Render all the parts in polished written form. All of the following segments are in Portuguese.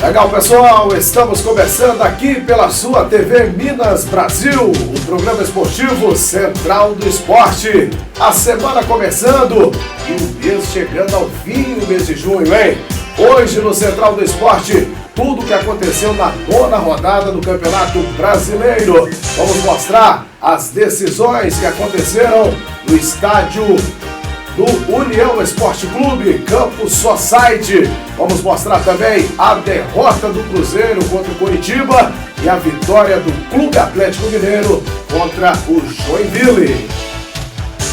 Legal, pessoal, estamos começando aqui pela sua TV Minas Brasil, o programa esportivo Central do Esporte. A semana começando e o mês chegando ao fim, o mês de junho, hein? Hoje no Central do Esporte, tudo o que aconteceu na 9ª rodada do Campeonato Brasileiro. Vamos mostrar as decisões que aconteceram no estádio do União Esporte Clube, Campus Society. Vamos mostrar também a derrota do Cruzeiro contra o Coritiba e a vitória do Clube Atlético Mineiro contra o Joinville.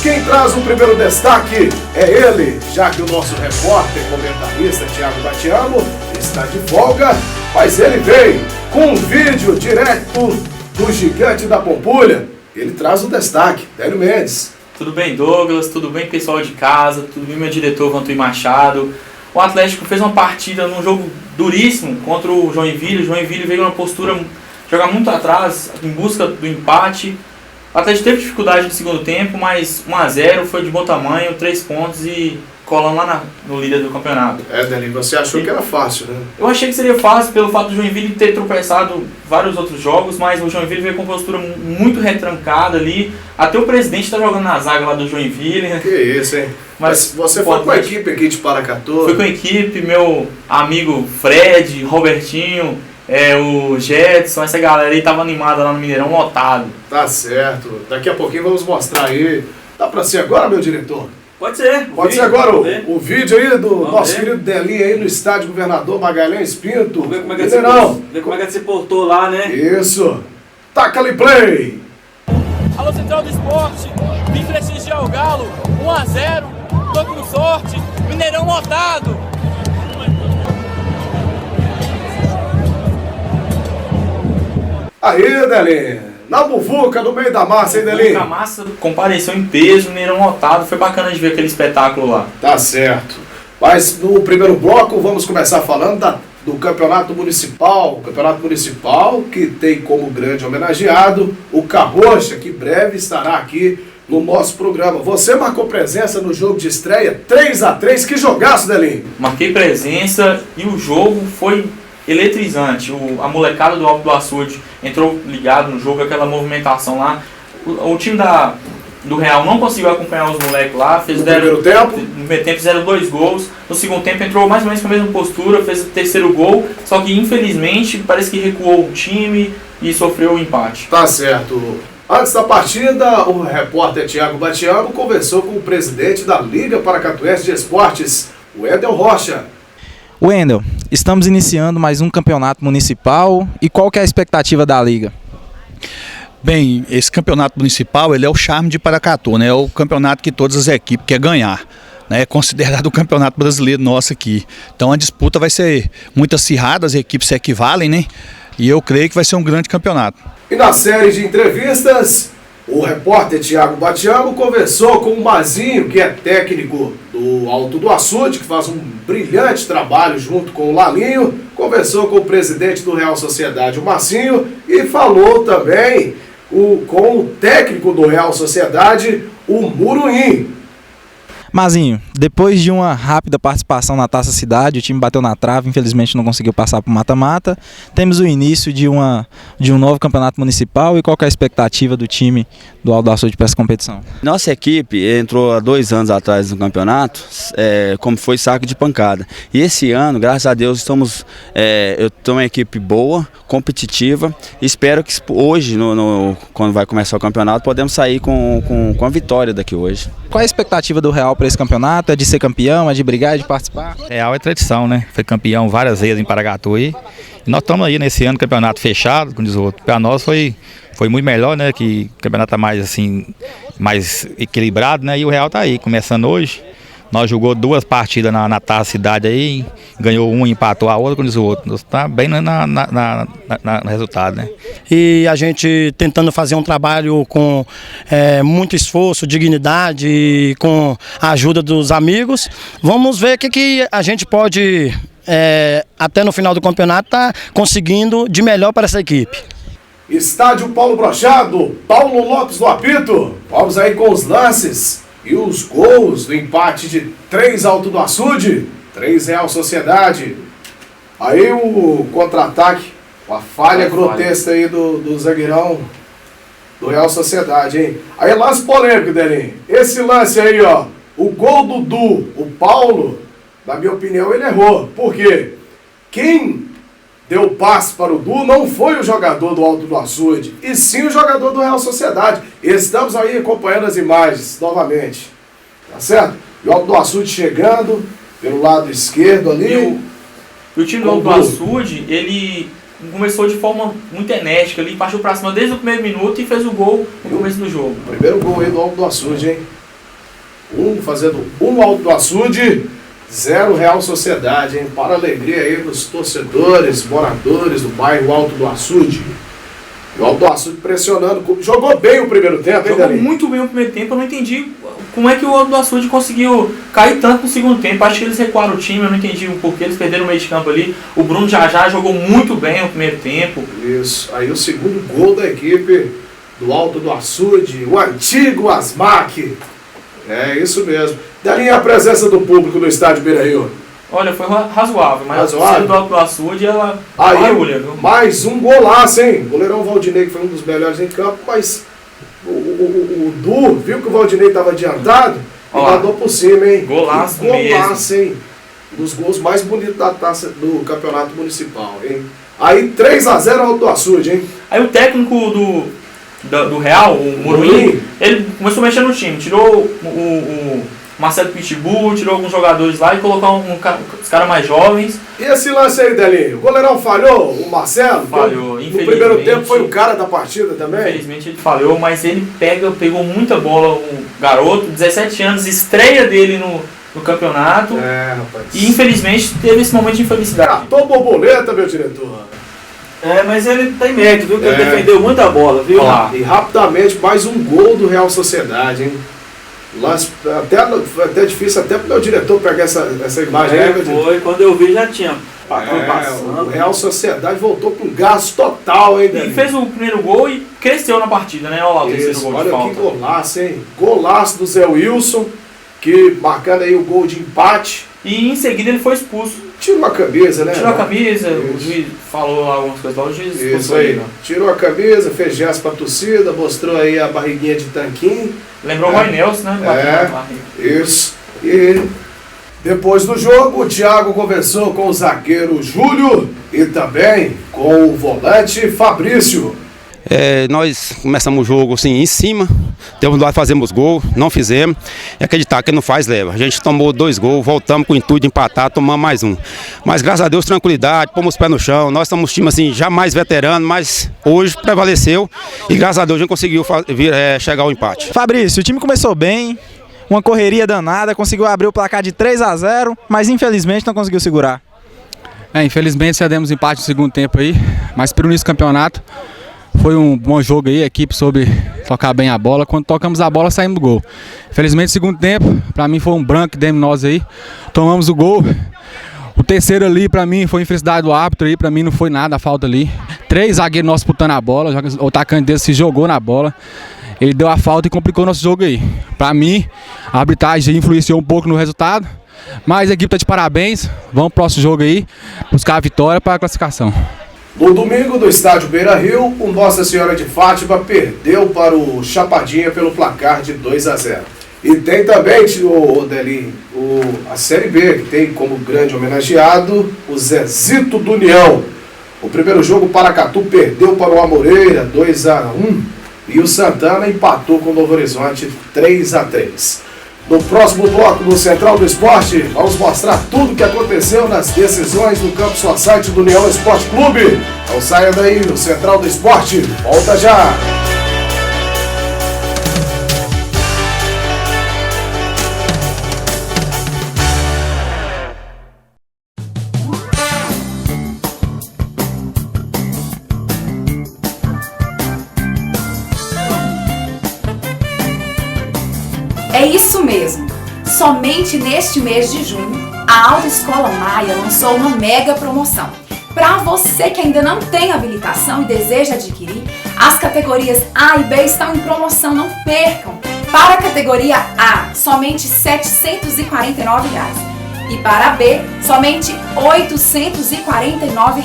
Quem traz o primeiro destaque é ele, já que o nosso repórter e comentarista Thiago Batiamo está de folga, mas ele vem com um vídeo direto do Gigante da Pampulha. Ele traz o destaque, Délio Mendes. Tudo bem, Douglas? Tudo bem, pessoal de casa? Tudo bem, meu diretor Vantuí Machado? O Atlético fez uma partida num jogo duríssimo contra o Joinville. O Joinville veio numa postura jogar muito atrás, em busca do empate. O Atlético teve dificuldade no segundo tempo, mas 1-0 foi de bom tamanho, 3 pontos e colando lá no líder do campeonato. Delinho, você achou que era fácil, né? Eu achei que seria fácil pelo fato do Joinville ter tropeçado vários outros jogos, mas o Joinville veio com uma postura muito retrancada ali. Até o presidente tá jogando na zaga lá do Joinville, né? Que isso, hein? Mas você foi com a equipe aqui de Paracatu? Foi com a equipe, meu amigo Fred, Robertinho, o Jetson, essa galera aí tava animada lá no Mineirão, lotado. Tá certo. Daqui a pouquinho vamos mostrar aí. Dá pra ser agora, meu diretor? Pode ser. Pode ser agora o vídeo aí do nosso querido Delinho aí no estádio Governador Magalhães Pinto. Vamos ver como é que ele se portou lá, né? Isso. Taca ali play. Alô, Central do Esporte. Vim prestigiar o Galo. 1-0. Tô com sorte. Mineirão lotado. Aí, Delinho. Na muvuca, no meio da massa, hein, Delinho? A massa compareceu em peso, Mineirão lotado. Foi bacana de ver aquele espetáculo lá. Tá certo. Mas no primeiro bloco vamos começar falando do Campeonato Municipal. O Campeonato Municipal que tem como grande homenageado o Carrocha, que breve estará aqui no nosso programa. Você marcou presença no jogo de estreia 3-3. Que jogaço, Delinho? Marquei presença e o jogo foi eletrizante. A molecada do Alto do Açude entrou ligado no jogo, aquela movimentação lá. O time do Real não conseguiu acompanhar os moleques lá. No primeiro tempo fizeram 2 gols. No segundo tempo entrou mais ou menos com a mesma postura, fez o terceiro gol. Só que infelizmente parece que recuou o time e sofreu o empate. Tá certo. Antes da partida, o repórter Thiago Batiamo conversou com o presidente da Liga Paracatuense de Esportes, o Wendel Rocha. Wendel, estamos iniciando mais um campeonato municipal e qual que é a expectativa da Liga? Bem, esse campeonato municipal ele é o charme de Paracatu, né? É o campeonato que todas as equipes querem ganhar. É considerado o campeonato brasileiro nosso aqui. Então a disputa vai ser muito acirrada, as equipes se equivalem, né? E eu creio que vai ser um grande campeonato. E na série de entrevistas, o repórter Thiago Batiamo conversou com o Mazinho, que é técnico do Alto do Açude, que faz um brilhante trabalho junto com o Lalinho. Conversou com o presidente do Real Sociedade, o Marcinho, e falou também com o técnico do Real Sociedade, o Muruim. Mazinho, depois de uma rápida participação na Taça Cidade, o time bateu na trave, infelizmente não conseguiu passar para o mata-mata. Temos o início de um novo campeonato municipal e qual que é a expectativa do time do Alto do Açude para essa competição? Nossa equipe entrou há 2 anos atrás no campeonato, como foi saco de pancada. E esse ano, graças a Deus, eu tenho uma equipe boa, competitiva. E espero que hoje, quando vai começar o campeonato, podemos sair com a vitória daqui hoje. Qual é a expectativa do Real para esse campeonato? É de ser campeão, é de brigar, é de participar? Real é tradição, né? Foi campeão várias vezes em Paracatu e nós estamos aí nesse ano campeonato fechado, como diz o outro. Para nós foi muito melhor, né? Que o campeonato está mais equilibrado, né? E o Real está aí, começando hoje. Nós jogou 2 partidas na Taça Cidade aí, ganhou uma, empatou a outra, como diz o outro. Está bem no resultado, né? E a gente tentando fazer um trabalho com muito esforço, dignidade e com a ajuda dos amigos. Vamos ver o que a gente pode, até no final do campeonato, tá conseguindo de melhor para essa equipe. Estádio Paulo Brochado, Paulo Lopes do apito. Vamos aí com os lances. E os gols do empate de 3 Alto do Açude, 3 Real Sociedade. Aí o contra-ataque, a falha grotesca aí do zagueirão do Real Sociedade, hein? Aí lance polêmico, Delinho. Esse lance aí, ó, o gol do Du, o Paulo, na minha opinião, ele errou. Por quê? Quem deu o passe para o Du não foi o jogador do Alto do Açude, e sim o jogador do Real Sociedade. Estamos aí acompanhando as imagens novamente. Tá certo? E o Alto do Açude chegando pelo lado esquerdo ali. E o time do Alto do Açude, ele começou de forma muito enérgica ali, partiu pra cima desde o primeiro minuto e fez o gol no começo do jogo. Primeiro gol aí do Alto do Açude, hein? Fazendo Alto do Açude, 0 Real Sociedade, hein? Para a alegria aí dos torcedores, moradores do bairro Alto do Açude. E o Alto do Açude pressionando, jogou bem o primeiro tempo, hein, Jogou muito bem o primeiro tempo, eu não entendi como é que o Alto do Açude conseguiu cair tanto no segundo tempo. Acho que eles recuaram o time, eu não entendi o porquê, eles perderam o meio de campo ali. O Bruno já jogou muito bem no primeiro tempo. Isso, aí o segundo gol da equipe do Alto do Açude, o antigo Asmac. É isso mesmo. Dali a presença do público no estádio Beira-Rio. Olha, foi razoável, mas razoável. O do Alto do Açude, ela aí, barulha, viu? Mais um golaço, hein? O goleirão Valdinei, que foi um dos melhores em campo, mas o Du viu que o Valdinei estava adiantado e mandou por cima, hein? Golaço mesmo. Hein? Um dos gols mais bonitos da taça do campeonato municipal, hein? Aí 3-0 Alto do Açude, hein? Aí o técnico do Real, o Moruim, ele começou a mexer no time, tirou o Marcelo Pitbull, tirou alguns jogadores lá e colocou os caras mais jovens. E esse lance aí, Delinho? O goleirão falhou? O Marcelo? Falhou, infelizmente. No primeiro tempo foi o cara da partida também? Infelizmente ele falhou, mas ele pegou muita bola, o garoto, 17 anos, estreia dele no campeonato. Rapaz. E infelizmente teve esse momento de infelicidade. Catou borboleta, meu diretor. Mas ele tem mérito, viu? Que ele defendeu muita bola, viu? E rapidamente mais um gol do Real Sociedade, hein? Lance, até difícil até pro meu diretor pegar essa imagem. Foi, quando eu vi já tinha. O Real Sociedade voltou com gás total, hein, E fez o primeiro gol e cresceu na partida, né? Olha lá o terceiro gol de falta. Olha que golaço, hein? Golaço do Zé Wilson, que marcando aí o gol de empate. E em seguida ele foi expulso. Tirou a camisa, né? Tirou a camisa, o juiz falou algumas coisas lá, o juiz expulsou aí. Tirou a camisa, fez gesto pra torcida, mostrou aí a barriguinha de tanquinho. Lembrou o Roy Nelson, né? Isso. E depois do jogo, o Thiago conversou com o zagueiro Júlio e também com o volante Fabrício. Nós começamos o jogo assim em cima, nós fazemos gol, não fizemos, e acreditar que não faz leva. A gente tomou 2 gols, voltamos com o intuito de empatar, tomamos mais um. Mas graças a Deus, tranquilidade, pômos os pés no chão, nós estamos um time assim, já mais veterano, mas hoje prevaleceu e graças a Deus a gente conseguiu chegar ao empate. Fabrício, o time começou bem, uma correria danada, conseguiu abrir o placar de 3-0, mas infelizmente não conseguiu segurar. Infelizmente cedemos empate no segundo tempo aí, mas pelo início do campeonato foi um bom jogo aí, a equipe soube tocar bem a bola. Quando tocamos a bola, saímos do gol. Infelizmente, no segundo tempo, pra mim foi um branco que demos nós aí. Tomamos o gol. O terceiro ali, pra mim, foi infelicidade do árbitro aí. Pra mim, não foi nada a falta ali. 3 zagueiros nossos disputando a bola. O atacante dele se jogou na bola. Ele deu a falta e complicou o nosso jogo aí. Pra mim, a arbitragem influenciou um pouco no resultado. Mas a equipe tá de parabéns. Vamos pro próximo jogo aí, buscar a vitória para a classificação. No domingo, do estádio Beira-Rio, o Nossa Senhora de Fátima perdeu para o Chapadinha pelo placar de 2-0. E tem também, Delinho, a Série B, que tem como grande homenageado o Zezito do União. O primeiro jogo, o Paracatu perdeu para o Amoreira, 2-1. E o Santana empatou com o Novo Horizonte, 3-3. No próximo bloco do Central do Esporte, vamos mostrar tudo o que aconteceu nas decisões do Campo Society do União Esporte Clube. Então saia daí no Central do Esporte, volta já! É isso mesmo! Somente neste mês de junho, a Autoescola Maia lançou uma mega promoção. Para você que ainda não tem habilitação e deseja adquirir, as categorias A e B estão em promoção, não percam! Para a categoria A, somente R$ 749. E para B, somente R$ 849.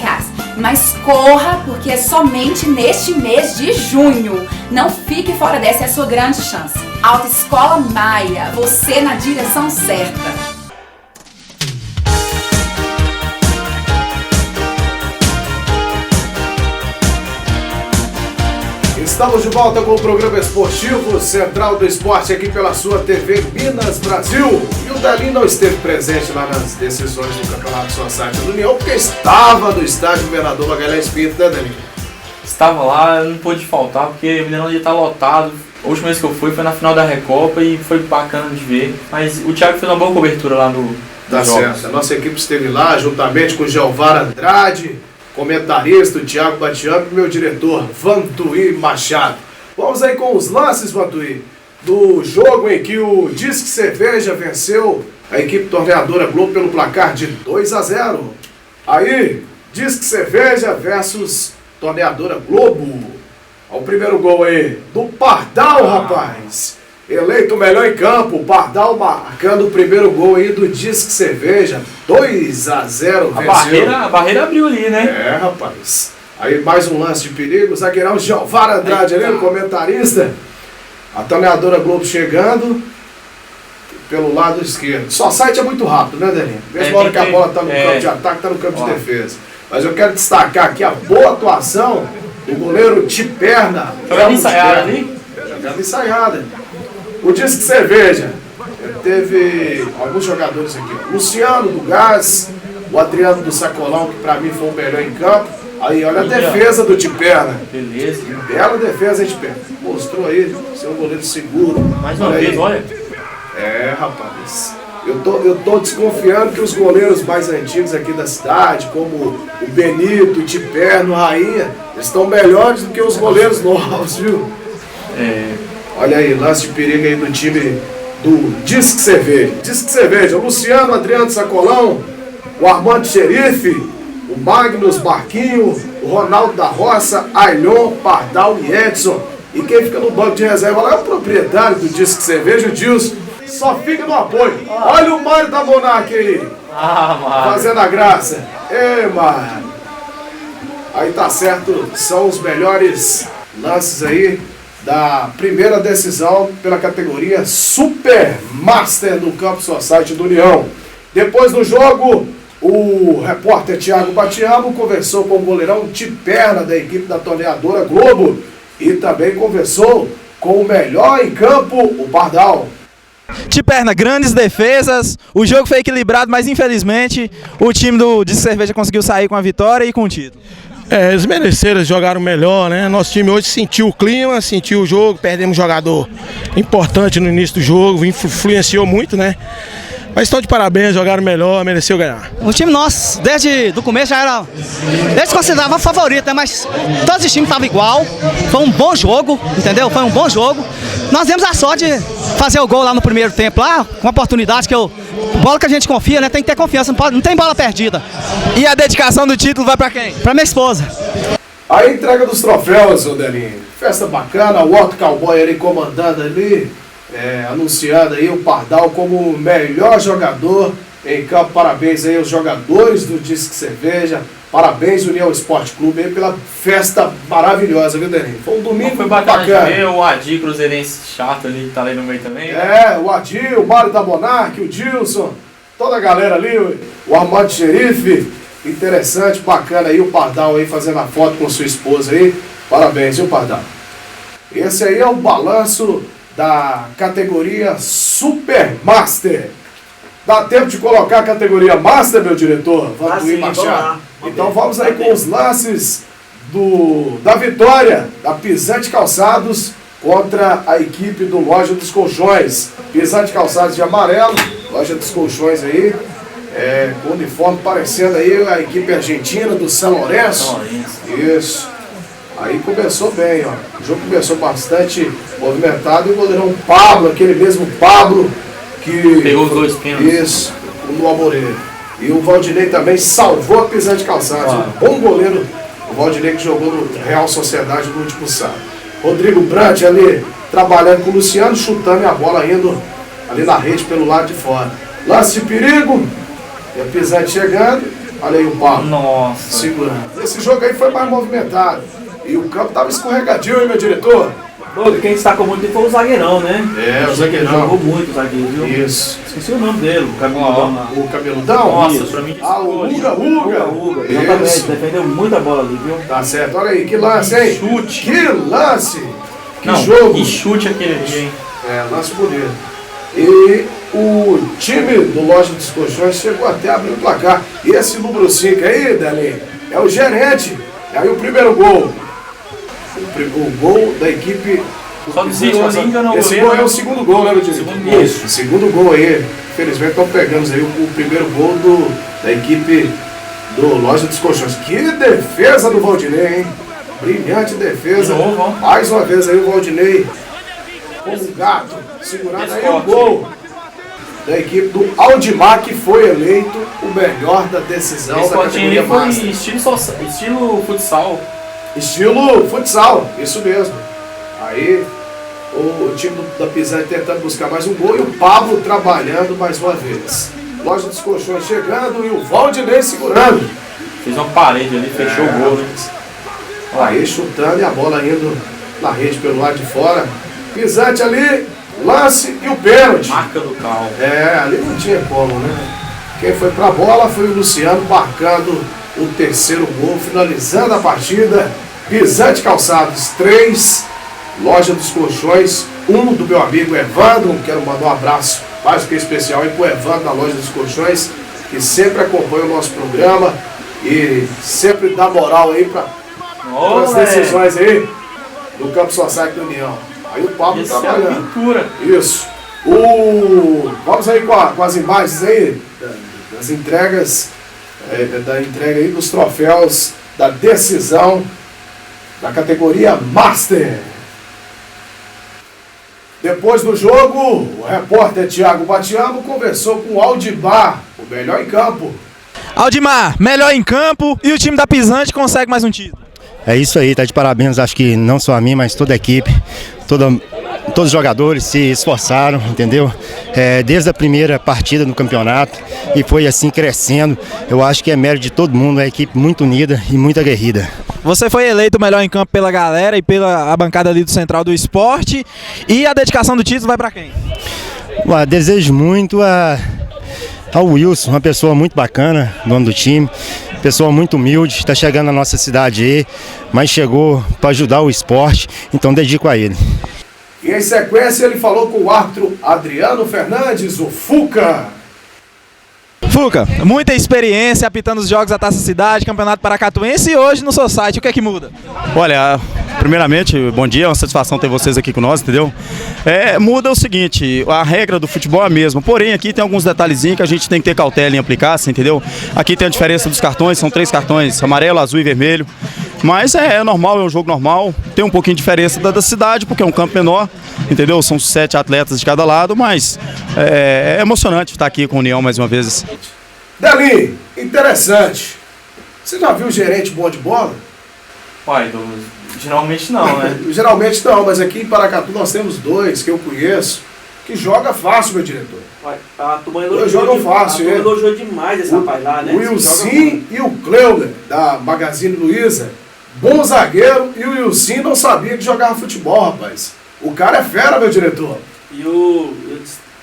Mas corra, porque é somente neste mês de junho. Não fique fora dessa, é a sua grande chance. Autoescola Maia, você na direção certa. Estamos de volta com o programa esportivo Central do Esporte aqui pela sua TV Minas Brasil. E o Delinho não esteve presente lá nas decisões do Campeonato Society do União, porque estava no estádio Governador Magalhães Pinto, né, Delinho? Estava lá, não pôde faltar, porque o Mineirão já está lotado. A última vez que eu fui foi na final da Recopa e foi bacana de ver. Mas o Thiago fez uma boa cobertura lá no Tá certo. A nossa equipe esteve lá, juntamente com o Jeovara Andrade, comentarista, o Thiago Batiamp e meu diretor, Vantuí Machado. Vamos aí com os lances, Vantuí, do jogo em que o Disque Cerveja venceu a equipe torneadora Globo pelo placar de 2-0. Aí, Disque Cerveja versus torneadora Globo. Olha o primeiro gol aí do Pardal, rapaz. Eleito o melhor em campo, o Pardal marcando o primeiro gol aí do Disque Cerveja. 2-0 venceu. A barreira abriu ali, né? É, rapaz. Aí mais um lance de perigo. O zagueirão Jeovara Andrade ali, o comentarista. A torneadora Globo chegando pelo lado esquerdo. Só site é muito rápido, né, Delinho? Mesmo hora que a bola tá no campo de ataque, tá no campo de defesa. Mas eu quero destacar aqui a boa atuação do goleiro Tiperna. Jogada ensaiada ali? Jogada ensaiada. O Disque Cerveja teve alguns jogadores aqui. Luciano do Gás, o Adriano do Sacolão, que pra mim foi o melhor em campo. Aí, olha a defesa do Tiperna. Beleza. Bela defesa, hein, Tiperna? Mostrou aí, ser um goleiro seguro. Mais uma vez, olha. É, rapaz. Eu tô desconfiando que os goleiros mais antigos aqui da cidade, como o Benito, o Tiperno, o Rainha, estão melhores do que os goleiros novos, viu? Olha aí, lance de perigo aí do time do Disque Cerveja. Disque Cerveja, o Luciano, Adriano Sacolão, o Armando Xerife, o Magnus Barquinho, o Ronaldo da Roça, Ailon, Pardal e Edson. E quem fica no banco de reserva lá é o proprietário do Disque Cerveja, o Dilson. Só fica no apoio. Olha o Mário da Monark aí. Mário. Fazendo a graça. Ei, Mário. Aí tá certo, são os melhores lances aí da primeira decisão pela categoria Super Master do Campo Society do União. Depois do jogo, o repórter Thiago Batiamo conversou com o goleirão Tiperna da equipe da torneadora Globo e também conversou com o melhor em campo, o Pardal. Tiperna, grandes defesas, o jogo foi equilibrado, mas infelizmente o time do Disque Cerveja conseguiu sair com a vitória e com o título. Eles mereceram, jogaram melhor, né? Nosso time hoje sentiu o clima, sentiu o jogo, perdemos um jogador importante no início do jogo, influenciou muito, né? Mas estão de parabéns, jogaram melhor, mereceu ganhar. O time nosso, desde o começo já era, eles consideravam favorito, né? Mas todos os times estavam igual, foi um bom jogo, entendeu? Foi um bom jogo. Nós temos a sorte de fazer o gol lá no primeiro tempo, lá, com oportunidade bola que a gente confia, né? Tem que ter confiança, não tem bola perdida. E a dedicação do título vai pra quem? Pra minha esposa. A entrega dos troféus, ô Delinho. Festa bacana, o Otto Cowboy ali comandando ali, anunciando aí o Pardal como o melhor jogador em campo. Parabéns aí aos jogadores do Disque Cerveja. Parabéns, União Esporte Clube, aí pela festa maravilhosa, viu, Delinho? Foi um domingo foi bacana. De ver o Adi Cruzeirense chato ali, que tá ali no meio também. O Adi, o Mário da Monark, o Dilson, toda a galera ali, o Armando Xerife. Interessante, bacana aí o Pardal aí fazendo a foto com sua esposa aí. Parabéns, viu, Pardal? Esse aí é o balanço da categoria Super Master. Dá tempo de colocar a categoria Master, meu diretor? Vantuí Machado. Então vamos aí com os lances da vitória da Pisante Calçados contra a equipe do Loja dos Colchões. Pisante Calçados de amarelo, Loja dos Colchões aí, com o uniforme parecendo aí a equipe argentina do São Lourenço. Isso. Aí começou bem, ó. O jogo começou bastante movimentado e o goleirão Pablo, aquele mesmo Pablo que pegou os dois pênaltis. Isso, no Amoreiro. E o Valdinei também salvou a Pisante Calçados. Um bom goleiro, o Valdinei, que jogou no Real Sociedade no último sábado. Rodrigo Brant ali trabalhando com o Luciano, chutando a bola indo ali na rede pelo lado de fora. Lance de perigo, E a Pisante chegando, olha aí o Pablo. Nossa. Segurando. Esse jogo aí foi mais movimentado. E o campo tava escorregadio, hein, meu diretor? Quem destacou muito foi o zagueirão, né? O zagueirão. Jogou muito o zagueiro, viu? Isso. Esqueci o nome dele, o cabeludão lá. O cabeludão? Nossa, Isso. pra mim... O Uga. Exatamente, defendeu muita bola ali, viu? Tá certo, olha aí, que lance, hein? Chute. Que lance! Que Não, jogo! que chute aquele ali, hein? Lance bonito. E o time do Loja dos Colchões chegou até a abrir o placar. E esse número 5 aí, Dali, é o gerente. E aí o primeiro gol. O gol da equipe. Só desviou ali, enganou o Esse goleiro. gol é o segundo gol, né, meu diretor? Isso. Segundo gol aí. Infelizmente estão pegando aí o primeiro gol da equipe do Loja dos Colchões. Que defesa do Valdinei, hein? Brilhante defesa. De novo, ó. Mais uma vez aí o Valdinei, como um gato, segurando aí o gol da equipe do Aldimar, que foi eleito o melhor da decisão Esse da potinho categoria ali foi Master. estilo futsal. Estilo futsal, isso mesmo. Aí o time da Pisante tentando buscar mais um gol e o Pablo trabalhando mais uma vez. Loja dos Colchões chegando e o Valdinei segurando. Fez uma parede ali, fechou o gol, né? Aí chutando e a bola indo na rede pelo lado de fora. Pisante ali, lance e o pênalti. Marca do cal. Ali não tinha como, né? Quem foi pra bola foi o Luciano, marcando o terceiro gol, finalizando a partida. Pisante Calçados 3, Loja dos Colchões 1 do meu amigo Evandro. Quero mandar um abraço mais do que especial aí pro Evandro da Loja dos Colchões, que sempre acompanha o nosso programa e sempre dá moral aí para as decisões aí do Campo Society da União. Aí o Pablo trabalhando. Isso. Vamos aí com as imagens aí das entregas, da entrega aí dos troféus da decisão da categoria Master. Depois do jogo, o repórter Thiago Batiamo conversou com o Aldimar, o melhor em campo. Aldimar, melhor em campo e o time da Pisante consegue mais um título. É isso aí, tá de parabéns, acho que não só a mim, mas toda a equipe, todos os jogadores se esforçaram, entendeu? Desde a primeira partida no campeonato e foi assim crescendo. Eu acho que é mérito de todo mundo, é uma equipe muito unida e muito aguerrida. Você foi eleito o melhor em campo pela galera e pela bancada ali do Central do Esporte. E a dedicação do título vai para quem? Desejo muito ao Wilson, uma pessoa muito bacana, dono do time. Pessoa muito humilde, está chegando na nossa cidade aí, mas chegou para ajudar o esporte, então dedico a ele. E em sequência ele falou com o árbitro Adriano Fernandes, o Fuca. Fuca, muita experiência apitando os jogos da Taça Cidade, Campeonato Paracatuense e hoje no Society, o que é que muda? Olha, primeiramente, bom dia, é uma satisfação ter vocês aqui com nós, entendeu? Muda o seguinte, a regra do futebol é a mesma, porém aqui tem alguns detalhezinhos que a gente tem que ter cautela em aplicar, entendeu? Aqui tem a diferença dos cartões, são 3 cartões, amarelo, azul e vermelho, mas é normal, é um jogo normal, tem um pouquinho de diferença da cidade, porque é um campo menor, entendeu? São 7 atletas de cada lado, mas é emocionante estar aqui com a União mais uma vez. Dali, interessante. Você já viu gerente bom de bola? Uai, geralmente não, né? Geralmente não, mas aqui em Paracatu nós temos 2 que eu conheço que joga fácil, meu diretor. A turma jogam fácil, elogiou demais esse rapaz lá, né? O Wilson e o Cleuler, da Magazine Luiza, bom zagueiro, e o Wilson não sabia que jogava futebol, rapaz. O cara é fera, meu diretor. E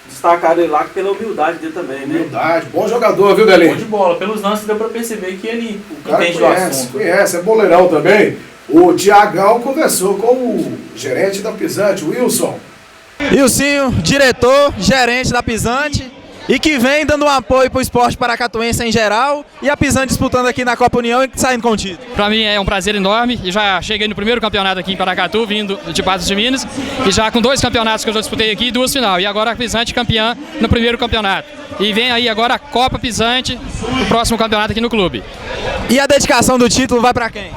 destacaram ele lá pela humildade dele também, né? Humildade, bom jogador, viu, Delinho? Bom de bola, pelos lances deu pra perceber que ele entende do assunto. Conhece, é boleirão também. O Tiagão conversou com o gerente da Pisante, o Wilson. Wilson, diretor, gerente da Pisante, e que vem dando um apoio para o esporte paracatuense em geral, e a Pisante disputando aqui na Copa União e saindo com o título. Para mim é um prazer enorme, e já cheguei no primeiro campeonato aqui em Paracatu, vindo de Patos de Minas, e já com 2 campeonatos que eu já disputei aqui e 2 final, e agora a Pisante campeã no primeiro campeonato. E vem aí agora a Copa Pisante, o próximo campeonato aqui no clube. E a dedicação do título vai para quem?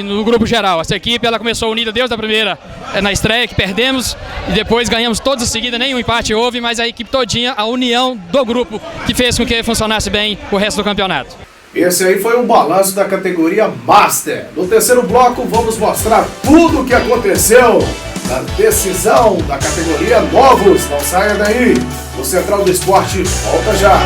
No grupo geral. Essa equipe ela começou unida desde a primeira na estreia, que perdemos, e depois ganhamos todos em seguida, nenhum empate houve, mas a equipe todinha, a união do grupo, que fez com que funcionasse bem o resto do campeonato. Esse aí foi um balanço da categoria Master. No terceiro bloco vamos mostrar tudo o que aconteceu na decisão da categoria Novos. Não saia daí, o Central do Esporte volta já.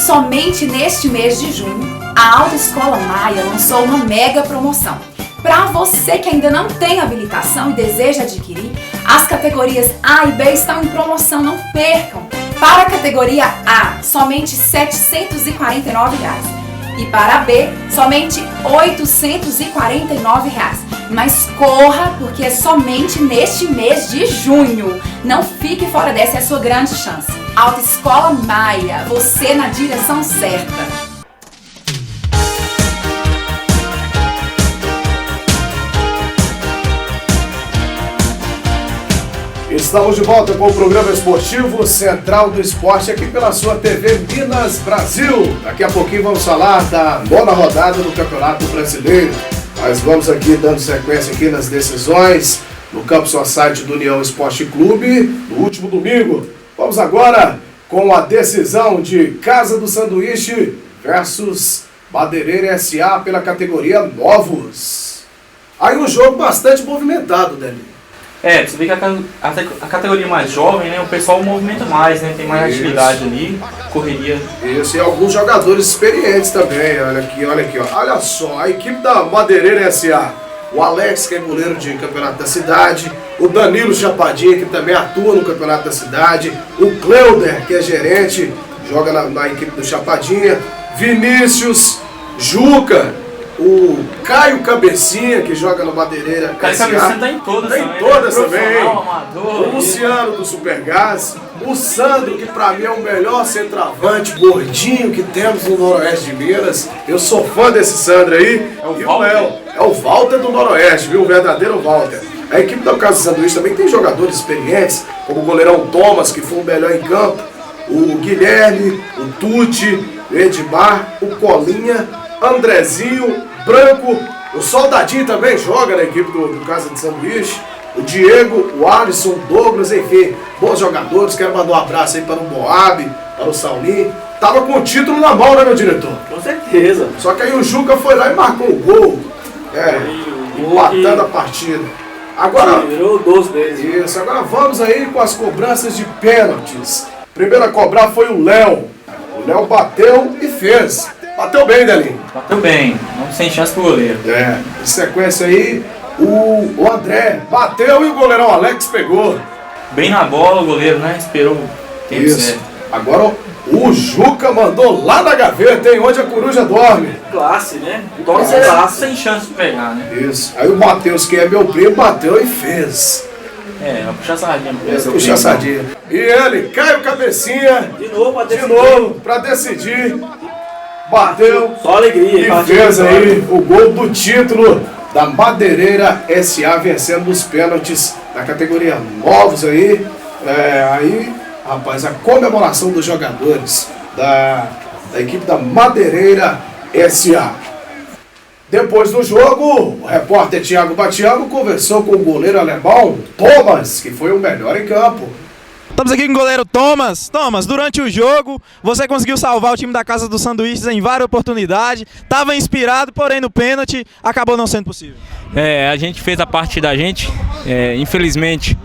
Somente neste mês de junho, a Autoescola Maia lançou uma mega promoção. Para você que ainda não tem habilitação e deseja adquirir, as categorias A e B estão em promoção, não percam. Para a categoria A, somente R$ 749. E para a B, somente R$ 849. Mas corra, porque é somente neste mês de junho. Não fique fora dessa, é a sua grande chance. Autoescola Maia, você na direção certa. Estamos de volta com o programa esportivo Central do Esporte aqui pela sua TV Minas Brasil. Daqui a pouquinho vamos falar da 9ª rodada do Campeonato Brasileiro. Nós vamos aqui dando sequência aqui nas decisões no Campo Society do União Esporte Clube no último domingo. Vamos agora com a decisão de Casa do Sanduíche versus Madeireira S.A. pela categoria Novos. Aí um jogo bastante movimentado, Dani. Você vê que a categoria mais jovem, né, o pessoal movimenta mais, né, tem mais atividade ali, correria. Isso, e alguns jogadores experientes também, olha aqui, ó. Olha só, a equipe da Madeireira S.A., o Alex, que é goleiro de campeonato da cidade, o Danilo Chapadinha, que também atua no campeonato da cidade, o Cleuder, que é gerente, joga na equipe do Chapadinha, Vinícius, Juca, o Caio Cabecinha, que joga no Madeireira. O Caio Cabecinha tá em todas também. Tá em todas também. Amador, o Luciano do Supergás. O Sandro, que pra mim é o melhor centroavante gordinho que temos no Noroeste de Minas. Eu sou fã desse Sandro aí. E o Léo. É o Walter do Noroeste, viu? O verdadeiro Walter. A equipe da Casa do Sanduíche também tem jogadores experientes, como o goleirão Thomas, que foi o melhor em campo. O Guilherme, o Tuti, o Edmar, o Colinha, Andrezinho, Branco, o Soldadinho também joga na equipe do Casa de Sanduíche, o Diego, o Alisson, o Douglas, enfim, bons jogadores. Quero mandar um abraço aí para o Moab, para o Saulinho. Tava com o título na mão, né, meu diretor? Com certeza. Só que aí o Juca foi lá e marcou o gol, empatando a partida. Agora, virou 12 vezes. Isso, agora vamos aí com as cobranças de pênaltis. Primeiro a cobrar foi o Léo. O Léo bateu e fez. Bateu bem, Delinho. Bateu bem, não sem chance pro goleiro. Em sequência aí, o André bateu e o goleirão Alex pegou. Bem na bola o goleiro, né? Esperou o tempo certo. Agora o Juca mandou lá na gaveta, hein? Onde a coruja dorme. Classe, né? Classe. Sem chance de pegar, né? Isso. Aí o Matheus, que é meu primo, bateu e fez. Vai puxar sardinha. Puxar a sardinha. E ele, Caio Cabecinha. De novo pra decidir. Bateu. Só alegria. E fez aí o gol do título da Madeireira S.A. vencendo os pênaltis na categoria Novos aí. Aí, rapaz, a comemoração dos jogadores da equipe da Madeireira S.A. Depois do jogo, o repórter Thiago Batiago conversou com o goleiro alemão Thomas, que foi o melhor em campo. Estamos aqui com o goleiro Thomas. Thomas, durante o jogo, você conseguiu salvar o time da Casa dos Sanduíches em várias oportunidades. Estava inspirado, porém no pênalti acabou não sendo possível. A gente fez a parte da gente. Infelizmente,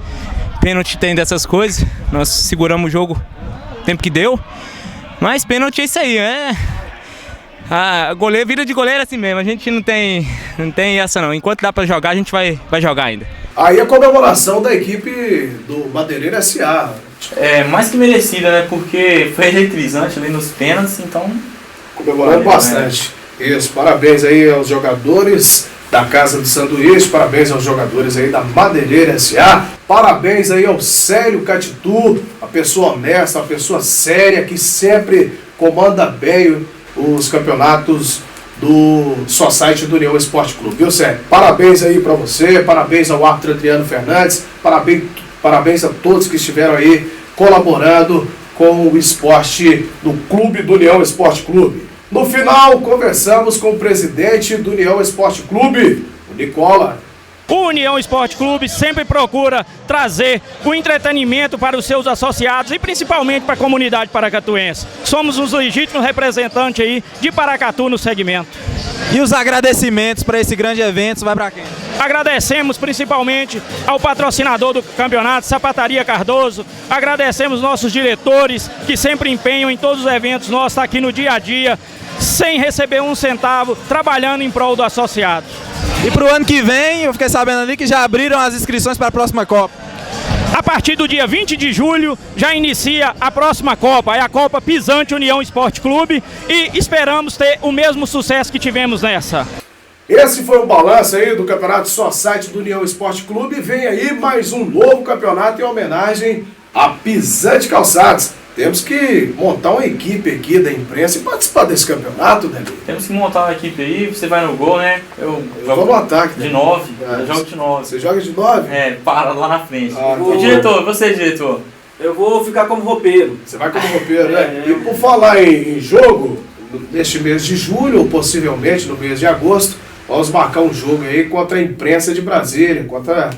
pênalti tem dessas coisas. Nós seguramos o jogo o tempo que deu. Mas pênalti é isso aí, goleiro, vida de goleiro é assim mesmo. A gente não tem essa não. Enquanto dá pra jogar, a gente vai jogar ainda. Aí a comemoração da equipe do Madeireira S.A. Mais que merecida, né? Porque foi eletrizante ali nos pênaltis, então... Comemorando bastante. Isso, parabéns aí aos jogadores da Casa do Sanduíche, parabéns aos jogadores aí da Madeireira S.A. Parabéns aí ao Célio Catitu, a pessoa honesta, a pessoa séria, que sempre comanda bem os campeonatos do Society do União Esporte Clube, viu, Sérgio? Parabéns aí pra você, parabéns ao árbitro Adriano Fernandes, parabéns a todos que estiveram aí colaborando com o esporte do Clube do União Esporte Clube. No final, conversamos com o presidente do União Esporte Clube, o Nicola. O União Esporte Clube sempre procura trazer o entretenimento para os seus associados e principalmente para a comunidade paracatuense. Somos os legítimos representantes aí de Paracatu no segmento. E os agradecimentos para esse grande evento vai para quem? Agradecemos principalmente ao patrocinador do campeonato, Sapataria Cardoso. Agradecemos nossos diretores que sempre empenham em todos os eventos nossos, tá aqui no dia a dia, sem receber um centavo, trabalhando em prol do associado. E para o ano que vem, eu fiquei sabendo ali que já abriram as inscrições para a próxima Copa. A partir do dia 20 de julho já inicia a próxima Copa, é a Copa Pisante União Esporte Clube, e esperamos ter o mesmo sucesso que tivemos nessa. Esse foi o balanço aí do Campeonato Society do União Esporte Clube. Vem aí mais um novo campeonato em homenagem a Pisante Calçados. Temos que montar uma equipe aqui da imprensa e participar desse campeonato, né? Temos que montar uma equipe aí, você vai no gol, né? Eu jogo no ataque, de 9, eu jogo de 9. Você joga de 9? É, para lá na frente. E diretor, você, diretor? Eu vou ficar como roupeiro. Você vai como roupeiro, né? E por falar em jogo, neste mês de julho, ou possivelmente no mês de agosto, vamos marcar um jogo aí contra a imprensa de Brasília, contra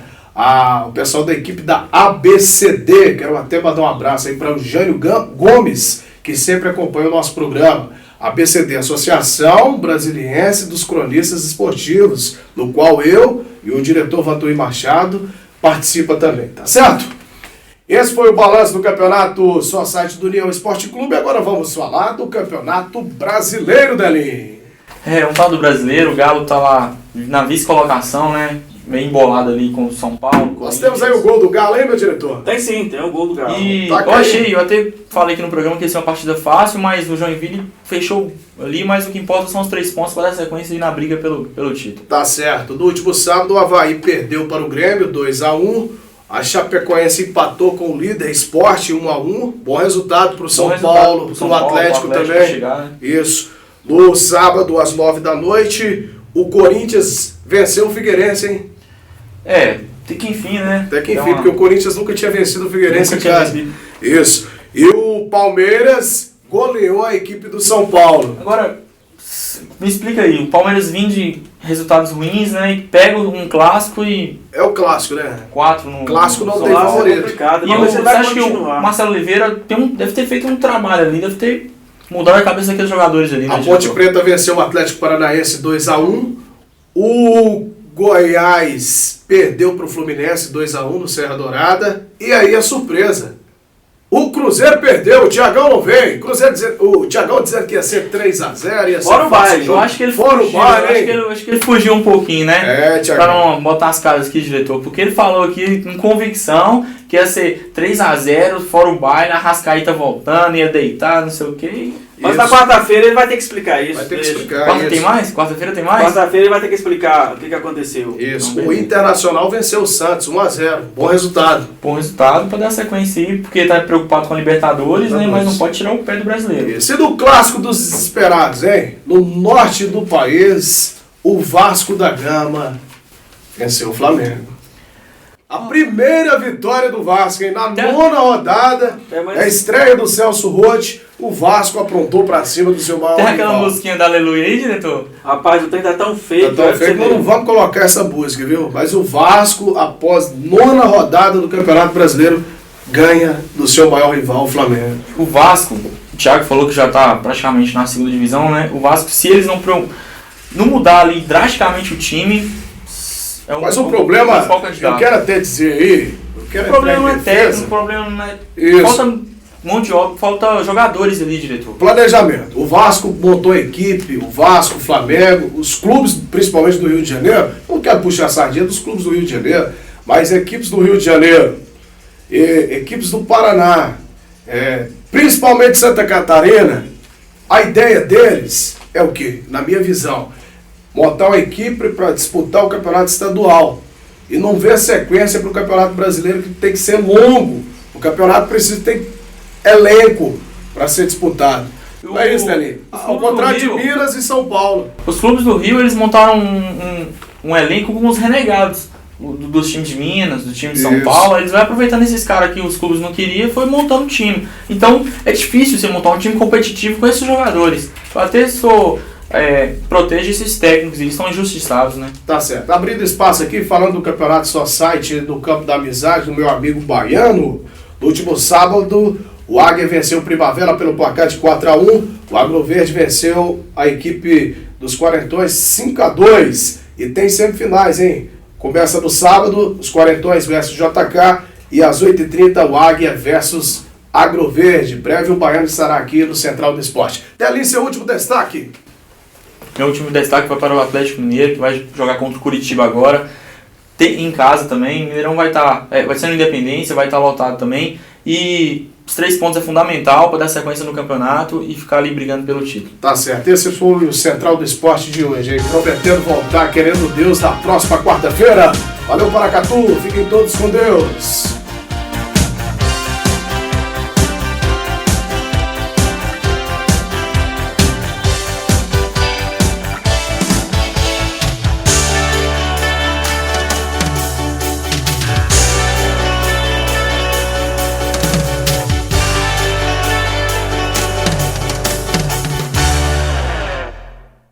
o pessoal da equipe da ABCD. Quero até mandar um abraço aí para o Jânio Gomes, que sempre acompanha o nosso programa. ABCD, Associação Brasiliense dos Cronistas Esportivos, no qual eu e o diretor Vantuí Machado participa também, tá certo? Esse foi o balanço do Campeonato Society do União Esporte Clube. Agora vamos falar do Campeonato Brasileiro, Delinho. Vamos falar do Brasileiro. O Galo tá lá na vice-colocação, né? Meio embolado ali com o São Paulo. Nós temos aí o gol do Galo, hein, meu diretor? Tem sim, tem o gol do Galo. E eu até falei aqui no programa que ia ser uma partida fácil, mas o Joinville fechou ali, mas o que importa são os 3 pontos para dar sequência na briga pelo título. Tá certo. No último sábado, o Avaí perdeu para o Grêmio, 2-1. A Chapecoense empatou com o líder Sport, 1-1. Bom resultado para o São Paulo, para o Atlético também. Chegar, né? Isso. No sábado, às 9 da noite, o Corinthians venceu o Figueirense, hein? Até que enfim, né? Até que enfim, porque o Corinthians nunca tinha vencido o Figueirense em casa. Isso. E o Palmeiras goleou a equipe do São Paulo. Agora, me explica aí, o Palmeiras vinha de resultados ruins, né? E pega um clássico e... É o clássico, né? 4 no... Clássico não tem favorito. E você acha que o Marcelo Oliveira deve ter feito um trabalho ali, deve ter mudado a cabeça daqueles jogadores ali, né? A Ponte Preta venceu o Atlético Paranaense 2-1. O Goiás perdeu para o Fluminense 2-1 no Serra Dourada. E aí a surpresa. O Cruzeiro perdeu, o Thiagão não veio. O Thiagão dizendo que ia ser 3-0, ia ser fora o baile. Eu acho que ele fugiu, acho que ele fugiu um pouquinho, né? Thiagão. Pra não botar as caras aqui, diretor. Porque ele falou aqui com convicção que ia ser 3-0, fora o baile, a Arrascaeta voltando, ia deitar, não sei o quê. Mas na quarta-feira ele vai ter que explicar isso. Vai ter que explicar isso. Tem mais? Quarta-feira tem mais? Quarta-feira ele vai ter que explicar o que aconteceu. Isso. O Internacional venceu o Santos 1-0. Bom resultado. Bom resultado para dar sequência aí, porque tá preocupado com a Libertadores, né? Mas não pode tirar o pé do brasileiro. Isso. E do clássico dos desesperados, hein? No norte do país, o Vasco da Gama venceu o Flamengo. A primeira vitória do Vasco, hein? Na 9ª rodada, a estreia do Celso Roth, o Vasco aprontou pra cima do seu maior rival. Tem aquela musiquinha da Aleluia aí, diretor? Rapaz, o trem tá tão feio. Tá tão feio que nós não vamos colocar essa música, viu? Mas o Vasco, após 9ª rodada do Campeonato Brasileiro, ganha do seu maior rival, o Flamengo. O Vasco, o Thiago falou que já tá praticamente na 2ª divisão, né? O Vasco, se eles não mudar ali drasticamente o time... Mas o problema, eu quero até dizer aí... O problema não é técnico, o problema não é... Falta mão de obra, falta jogadores ali, diretor. Planejamento. O Vasco montou a equipe, o Vasco, o Flamengo, os clubes, principalmente do Rio de Janeiro, não quero puxar a sardinha dos clubes do Rio de Janeiro, mas equipes do Rio de Janeiro, equipes do Paraná, principalmente Santa Catarina, a ideia deles é o quê? Na minha visão, montar uma equipe para disputar o campeonato estadual e não ver sequência para o campeonato brasileiro, que tem que ser longo. O campeonato precisa ter elenco para ser disputado. Não é isso, Delinho? Ao contrário de Minas e São Paulo. Os clubes do Rio, eles montaram um elenco com os renegados dos times de Minas, do time de São Paulo. Eles vão aproveitando esses caras que os clubes não queriam e foi montando um time. Então é difícil você montar um time competitivo com esses jogadores. Eu até protege esses técnicos, eles são injustiçados, né? Tá certo. Abrindo espaço aqui, falando do Campeonato Society do Campo da Amizade, do meu amigo baiano, no último sábado, o Águia venceu o Primavera pelo placar de 4-1, o Agroverde venceu a equipe dos Quarentões 5-2, e tem semifinais, hein? Começa no sábado, os Quarentões versus JK, e às 8h30 o Águia versus Agroverde. Breve o Baiano estará aqui no Central do Esporte. Telinho, seu último destaque. Meu último destaque vai para o Atlético Mineiro, que vai jogar contra o Curitiba agora. Em casa também, o Mineirão vai ser no Independência, vai estar lotado também. E os 3 pontos é fundamental para dar sequência no campeonato e ficar ali brigando pelo título. Tá certo, esse foi o Central do Esporte de hoje, prometendo voltar, querendo Deus, na próxima quarta-feira. Valeu, Paracatu, fiquem todos com Deus.